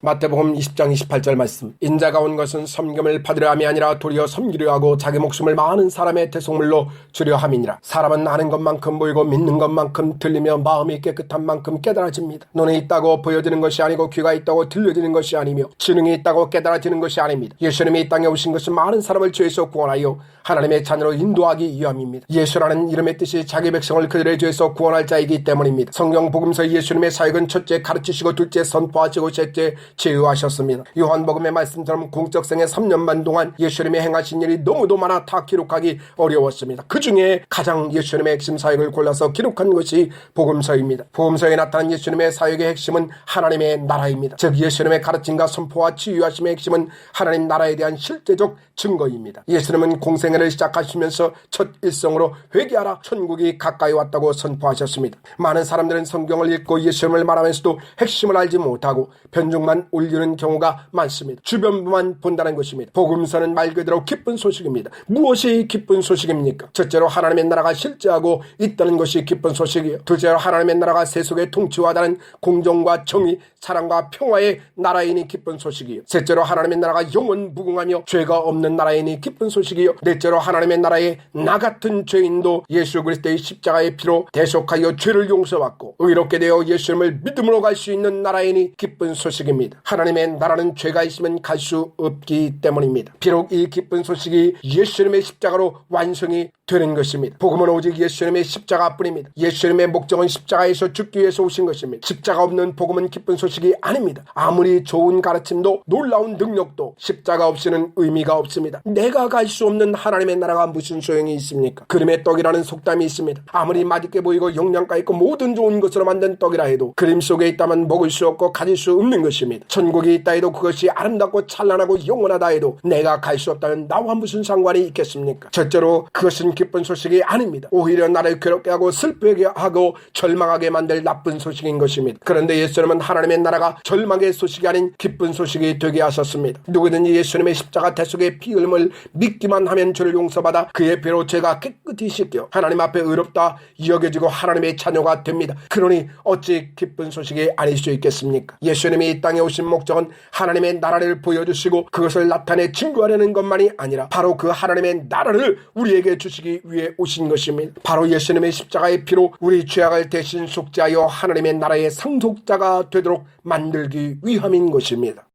마태복음 20장 28절 말씀. 인자가 온 것은 섬김을 받으려 함이 아니라 도리어 섬기려 하고 자기 목숨을 많은 사람의 대속물로 주려 함이니라. 사람은 아는 것만큼 보이고 믿는 것만큼 들리며 마음이 깨끗한 만큼 깨달아집니다. 눈이 있다고 보여지는 것이 아니고 귀가 있다고 들려지는 것이 아니며 지능이 있다고 깨달아지는 것이 아닙니다. 예수님이 이 땅에 오신 것은 많은 사람을 죄에서 구원하여 하나님의 자녀로 인도하기 위함입니다. 예수라는 이름의 뜻이 자기 백성을 그들의 죄에서 구원할 자이기 때문입니다. 성경 복음서 예수님의 사역은 첫째 가르치시고 둘째 선포하시고 셋째 제어하셨습니다. 요한복음의 말씀처럼 공적생애 3년 반 동안 예수님이 행하신 일이 너무도 많아 다 기록하기 어려웠습니다. 그 중에 가장 예수님의 핵심 사역을 골라서 기록한 것이 복음서입니다. 복음서에 나타난 예수님의 사역의 핵심은 하나님의 나라입니다. 즉 예수님의 가르침과 선포와 치유하심의 핵심은 하나님 나라에 대한 실제적 증거입니다. 예수님은 공생애를 시작하시면서 첫 일성으로 회개하라 천국이 가까이 왔다고 선포하셨습니다. 많은 사람들은 성경을 읽고 예수님을 말하면서도 핵심을 알지 못하고 변종만 올리는 경우가 많습니다. 주변부만 본다는 것입니다. 복음서는 말 그대로 기쁜 소식입니다. 무엇이 기쁜 소식입니까? 첫째로 하나님의 나라가 실제하고 있다는 것이 기쁜 소식이에요. 둘째로 하나님의 나라가 세속에 통치하다는 공정과 정의, 사랑과 평화의 나라이니 기쁜 소식이에요. 셋째로 하나님의 나라가 영원 무궁하며 죄가 없는 나라이니 기쁜 소식이요. 넷째로 하나님의 나라에 나 같은 죄인도 예수 그리스도의 십자가의 피로 대속하여 죄를 용서받고 의롭게 되어 예수님을 믿음으로 갈 수 있는 나라이니 기쁜 소식입니다. 하나님의 나라는 죄가 있으면 갈 수 없기 때문입니다. 비록 이 기쁜 소식이 예수님의 십자가로 완성이 되는 것입니다. 복음은 오직 예수님의 십자가뿐입니다. 예수님의 목적은 십자가에서 죽기 위해서 오신 것입니다. 십자가 없는 복음은 기쁜 소식이 아닙니다. 아무리 좋은 가르침도 놀라운 능력도 십자가 없이는 의미가 없습니다. 내가 갈 수 없는 하나님의 나라가 무슨 소용이 있습니까? 그림의 떡이라는 속담이 있습니다. 아무리 맛있게 보이고 영양가 있고 모든 좋은 것으로 만든 떡이라 해도 그림 속에 있다면 먹을 수 없고 가질 수 없는 것입니다. 천국이 있다 해도 그것이 아름답고 찬란하고 영원하다 해도 내가 갈 수 없다면 나와 무슨 상관이 있겠습니까? 첫째로 그것은 기쁜 소식이 아닙니다. 오히려 나를 괴롭게 하고 슬프게 하고 절망하게 만들 나쁜 소식인 것입니다. 그런데 예수님은 하나님의 나라가 절망의 소식이 아닌 기쁜 소식이 되게 하셨습니다. 누구든지 예수님의 십자가 대속의 피 흘림을 믿기만 하면 죄를 용서받아 그의 피로 죄가 깨끗이 씻겨 하나님 앞에 의롭다 여겨지고 하나님의 자녀가 됩니다. 그러니 어찌 기쁜 소식이 아닐 수 있겠습니까? 예수님이 이 땅에 오신 목적은 하나님의 나라를 보여주시고 그것을 나타내 증거하려는 것만이 아니라 바로 그 하나님의 나라를 우리에게 주시기 위해 오신 것입니다. 바로 예수님의 십자가의 피로 우리 죄악을 대신 속죄하여 하나님의 나라의 상속자가 되도록 만들기 위함인 것입니다.